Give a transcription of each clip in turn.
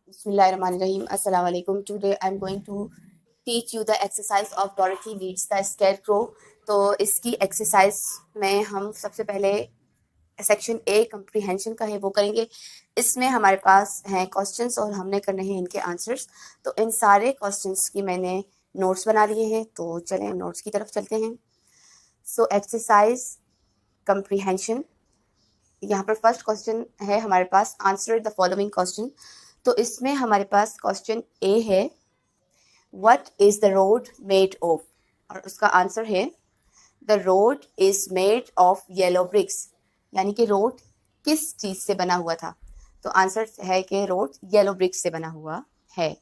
Bismillahirrahmanirrahim. Assalamu alaikum. Today I'm going to teach you the exercise of Dorothy Reads the Scarecrow. तो इसकी exercise में हम सबसे पहले सेक्शन ए कंप्रीहेंशन का है वो करेंगे। इसमें हमारे पास हैं क्वेश्चंस और हमने करने हैं इनके आंसर्स। तो इन सारे क्वेश्चंस की मैंने नोट्स बना लिए हैं, तो चलें नोट्स की तरफ चलते हैं। सो एक्सरसाइज कंप्रीहेंशन, यहाँ पर फर्स्ट क्वेश्चन है हमारे पास, आंसर द फॉलोइंग क्वेश्चन। तो इसमें हमारे पास क्वेश्चन ए है, what is the road made of, और उसका आंसर है the road is made of yellow bricks, यानी कि रोड किस चीज़ से बना हुआ था। तो आंसर है कि रोड येलो ब्रिक्स से बना हुआ है।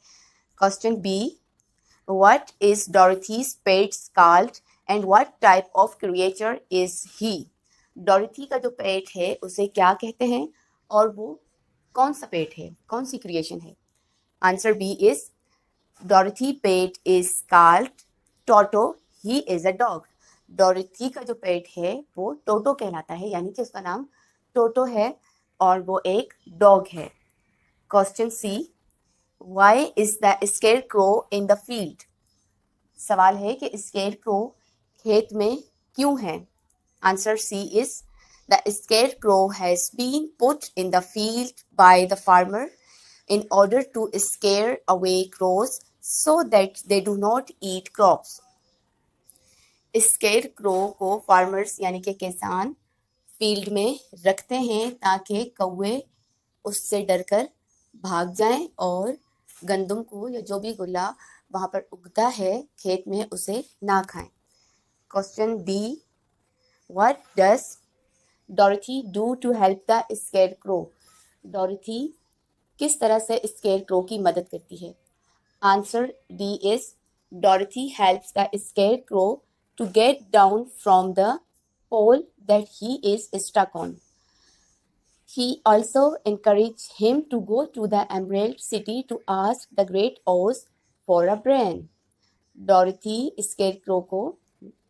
Question B, what is Dorothy's pets called and what type of creature is he. Dorothy का जो पेट है उसे क्या कहते हैं और वो कौन सा पेट है, कौन सी क्रिएशन है। Answer B is Dorothy pet is called Toto, he is a dog. Dorothy का जो पेट है वो टोटो कहलाता है, यानी कि उसका नाम टोटो है और वो एक डॉग है। Question C, why is the scarecrow in the field. सवाल है कि स्केरक्रो खेत में क्यों है। Answer C is the scarecrow has been put in the field by the farmer in order to scare away crows so that they do not eat crops. Scarecrow को farmers यानी कि किसान फील्ड में रखते हैं ताकि कौवे उससे डरकर भाग जाएं और गंदम को या जो भी गुल्ला वहाँ पर उगता है खेत में उसे ना खाएं। Question D, what does Dorothy do to help the scarecrow. Dorothy किस तरह से स्केरक्रो की मदद करती है। Answer D is Dorothy helps the scarecrow to get down from the pole that he is stuck on. He also encouraged him to go to the Emerald City to ask the Great Oz for a brain. Dorothy scarecrow को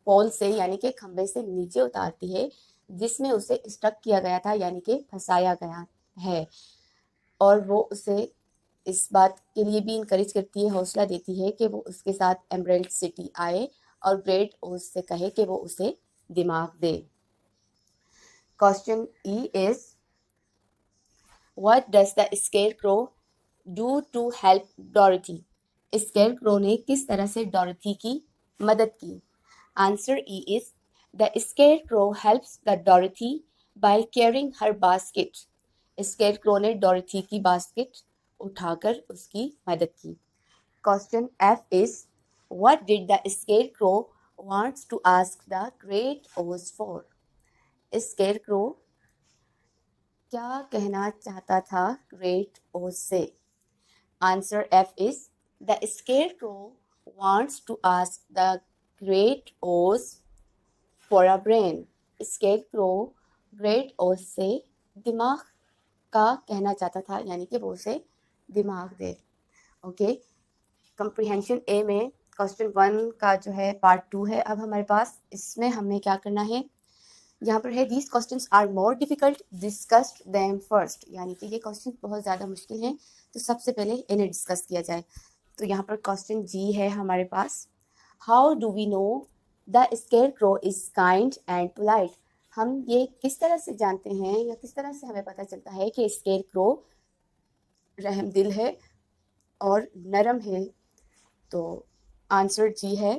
pole से यानी कि खंबे से नीचे उतारती है जिसमें उसे स्टक किया गया था, यानी कि फंसाया गया है, और वो उसे इस बात के लिए भी इनकरेज करती है, हौसला देती है कि वो उसके साथ एमरल्ड सिटी आए और ग्रेट ओज से कहे कि वो उसे दिमाग दे। Question E is, what does the scarecrow do to help Dorothy. Scarecrow ने किस तरह से डॉरथी की मदद की। Answer E is the scarecrow helps the Dorothy by carrying her basket. Scarecrow ने डॉरथी की बास्केट उठाकर उसकी मदद की। Question F is, what did the scarecrow wants to ask the great Oz for. Scarecrow क्या कहना चाहता था ग्रेट ओज से। Answer F is the scarecrow wants to ask the great Oz for a brain. Scarecrow great Oz से दिमाग का कहना चाहता था, यानी कि वो उसे दिमाग दे। ओके, कंप्रीहेंशन ए में क्वेश्चन 1 का जो है पार्ट 2 है अब हमारे पास। इसमें हमें क्या करना है, यहाँ पर है these questions are more difficult, discussed them first, यानी कि ये क्वेश्चन बहुत ज़्यादा मुश्किल हैं तो सबसे पहले इन्हें डिस्कस किया जाए। तो यहाँ पर क्वेश्चन जी है हमारे पास, how do we know the scarecrow is kind and polite. हम ये किस तरह से जानते हैं या किस तरह से हमें पता चलता है कि स्केरक्रो रहम दिल है और नरम है। तो आंसर जी है,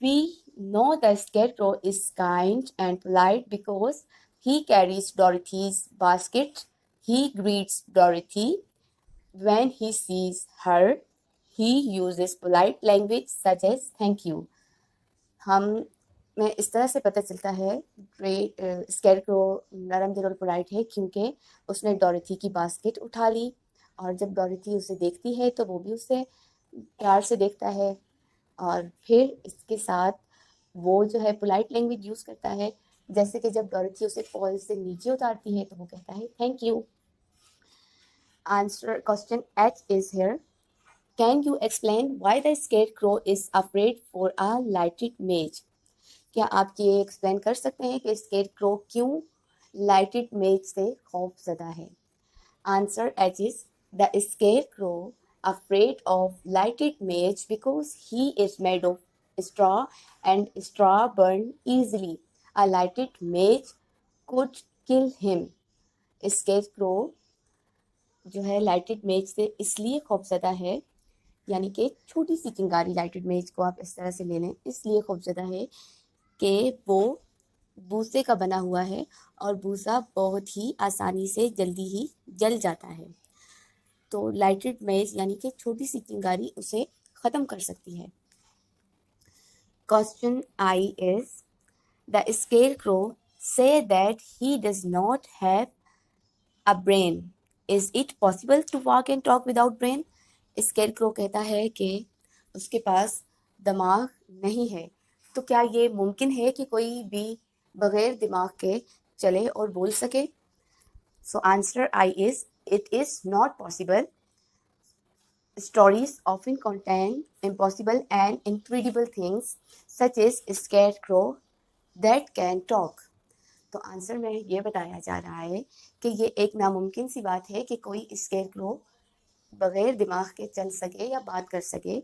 we know the scarecrow is kind and polite because he carries Dorothy's basket. He greets Dorothy when he sees her. He uses polite language such as thank you. हमें इस तरह से पता चलता है स्केरक्रो नरम दिल और पोलाइट है क्योंकि उसने डॉरथी की बास्केट उठा ली, और जब डॉरथी उसे देखती है तो वो भी उसे प्यार से देखता है, और फिर इसके साथ वो जो है पोलाइट लैंग्वेज यूज़ करता है, जैसे कि जब डॉरथी उसे पोल से नीचे उतारती है तो वो कहता है thank you. Answer question H is here, can you explain why the scarecrow is afraid for a lighted maze. क्या आप ये एक्सप्लेन कर सकते हैं कि स्केरक्रो क्यों लाइटेड मेज से खौफजदा है। Answer H is The scarecrow afraid of lighted match because he is made of straw and straw burn easily. A lighted match could kill him. Scarecrow जो है लाइटेड मेज से इसलिए खौफजदा है, यानी कि छोटी सी चिंगारी लाइटेड मेज को आप इस तरह से ले लें, इसलिए खौफजदा है कि वो भूसे का बना हुआ है और भूसा बहुत ही आसानी से जल्दी ही जल जाता है। तो लाइटेड मेज यानी कि छोटी सी चिंगारी उसे ख़त्म कर सकती है। Question I is the scarecrow say that he does not have a brain, is it possible to walk and talk without brain? Scarecrow कहता है कि उसके पास दिमाग नहीं है, तो क्या ये मुमकिन है कि कोई भी बगैर दिमाग के चले और बोल सके? So answer I is it is not possible. Stories often contain impossible and incredible things such as a scarecrow that can talk. तो आंसर में ये बताया जा रहा है कि ये एक नामुमकिन सी बात है कि कोई स्केरक्रो बगैर दिमाग के चल सके या बात कर सके।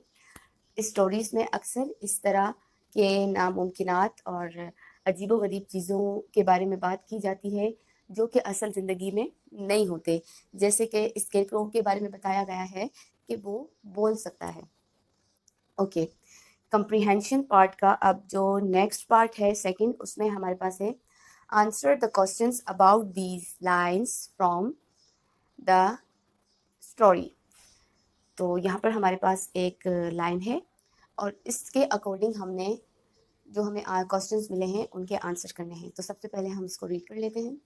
स्टोरीज़ में अक्सर इस तरह के नामुमकिनात और अजीबोगरीब चीज़ों के बारे में बात की जाती है जो कि असल ज़िंदगी में नहीं होते, जैसे कि स्केरक्रो के बारे में बताया गया है कि वो बोल सकता है। ओके, कंप्रीहेंशन पार्ट का अब जो नेक्स्ट पार्ट है सेकंड, उसमें हमारे पास है answer the questions about these lines from the story. तो यहाँ पर हमारे पास एक लाइन है और इसके अकॉर्डिंग हमने जो हमें क्वेश्चंस मिले हैं उनके आंसर करने हैं। तो सबसे पहले हम इसको रीड कर लेते हैं।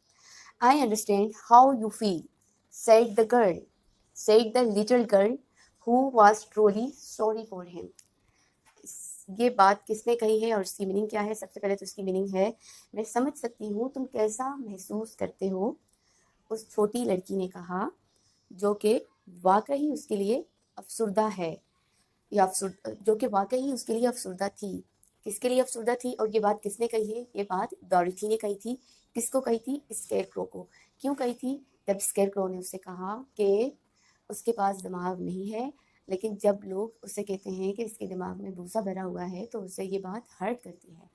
I understand how you feel, said the girl, said the little girl who was truly sorry for him. ये बात किसने कही है और इसकी मीनिंग क्या है? सबसे पहले तो इसकी मीनिंग है, मैं समझ सकती हूँ तुम कैसा महसूस करते हो, उस छोटी लड़की ने कहा, जो कि वाकई उसके लिए अफसुर्दा है या जो कि वाकई उसके लिए अफसुर्दा थी। किसके लिए अफसुर्दा थी और ये बात किसने कही है? ये बात डॉरिथी ने कही थी। किसको कही थी? स्केरक्रो को। क्यों कही थी? जब स्केरक्रो ने उससे कहा कि उसके पास दिमाग नहीं है, लेकिन जब लोग उससे कहते हैं कि इसके दिमाग में भूसा भरा हुआ है तो उससे ये बात हर्ट करती है,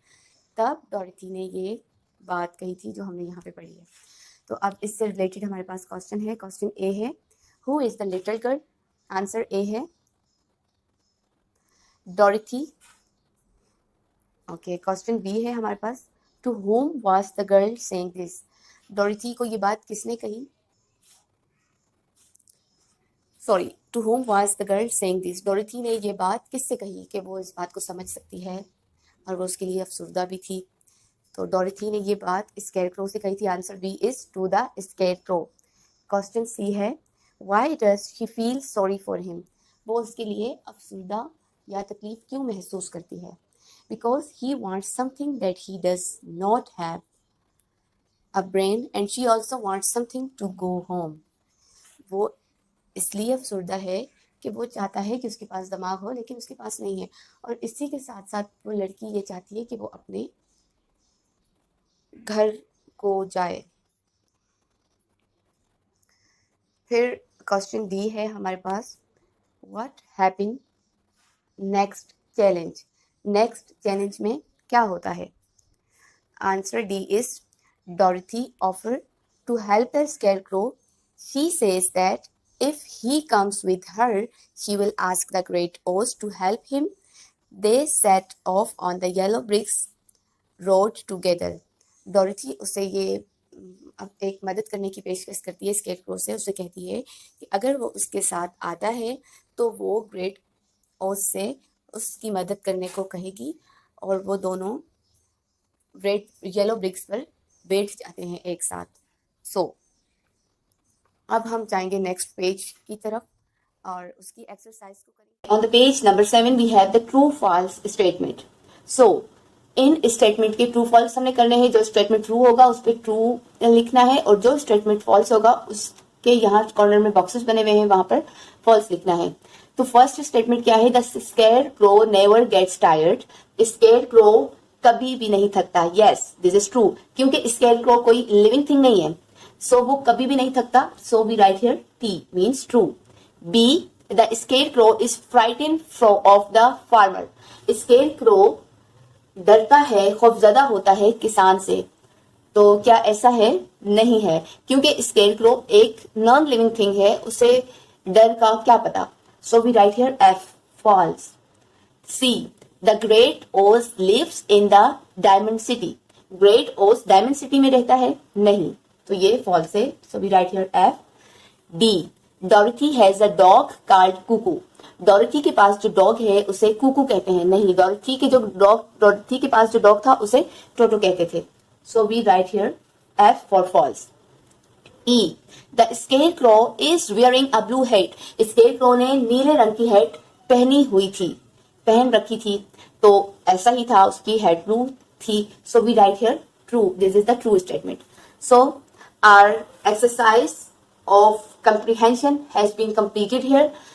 तब डॉरिथी ने ये बात कही थी जो हमने यहाँ पे पढ़ी है। तो अब इससे रिलेटेड हमारे पास क्वेश्चन है। क्वेश्चन ए है who is the little girl? Answer A है डॉरिथी। ओके, क्वेश्चन बी है हमारे पास to whom was the girl saying this? Dorothy को ये बात किसने कही? Sorry, to whom was the girl saying this? Dorothy ने ये बात किससे कही कि वो इस बात को समझ सकती है और वो उसके लिए अफसुर्दा भी थी? तो डॉरिथी ने ये बात स्केरक्रो से कही थी। Answer B is to the scarecrow. Question C है why does she feel sorry for him? वो उसके लिए अफसुर्दा या तकलीफ क्यों महसूस करती है? Because he wants something that he does not have, a brain, and she also wants something to go home. वो इसलिए अफसुर्दा है कि वो चाहता है कि उसके पास दिमाग हो लेकिन उसके पास नहीं है, और इसी के साथ साथ वो लड़की ये चाहती है कि वो अपने घर को जाए। फिर क्वेश्चन डी है हमारे पास what happened next challenge? Next challenge में क्या होता है? Answer D is Dorothy offer to help the scarecrow. She says that if he comes with her, she will ask the great ox to help him. They set off on the yellow bricks road together. डॉरिथी उसे ये अब एक मदद करने की पेशकश करती है स्केरक्रो से। उसे कहती है कि अगर वो उसके साथ आता है तो वो ग्रेट ओस से उसकी मदद करने को कहेगी और वो दोनों रेड येलो ब्रिक्स पर बैठ जाते हैं एक साथ। सो अब हम जाएंगे नेक्स्ट पेज की तरफ और उसकी एक्सरसाइज को करेंगे। On the page number 7 we have the true false statement. So इन स्टेटमेंट के ट्रू फॉल्स हमने करने हैं। जो स्टेटमेंट ट्रू होगा उस पर ट्रू लिखना है और जो स्टेटमेंट फॉल्स होगा उसके यहाँ कॉर्नर में बॉक्सेस बने हुए हैं, वहां पर फॉल्स लिखना है। तो फर्स्ट स्टेटमेंट क्या है? The scarecrow never gets tired. Scarecrow कभी भी नहीं थकता। यस, दिस इज ट्रू, क्योंकि स्केरक्रो कोई लिविंग थिंग नहीं है। सो वो कभी भी नहीं थकता, so we write here T means true. B, the scarecrow is frightened of the farmer. Scarecrow डरता है, खौफजदा होता है किसान से. तो क्या ऐसा है? नहीं है, क्योंकि स्केरक्रो एक नॉन लिविंग थिंग है, उसे डर का क्या पता. So we write here F false. C, the great Oz lives in the diamond city. Great Oz diamond city में रहता है? नहीं, तो ये फॉल्स है. So we write here F. D, Dorothy has a dog called Cuckoo. Dorothy के पास जो डॉग है उसे कुकू कहते हैं? नहीं, डॉरिथी के पास जो डॉग था उसे टोटो कहते थे. So we write here F for false. E, the scarecrow is wearing a blue hat. Scarecrow ने नीले रंग की हेट पहन रखी थी. तो ऐसा ही था, उसकी हेट ब्लू थी. So we write here true. This is the true statement. So our exercise of comprehension has been completed here.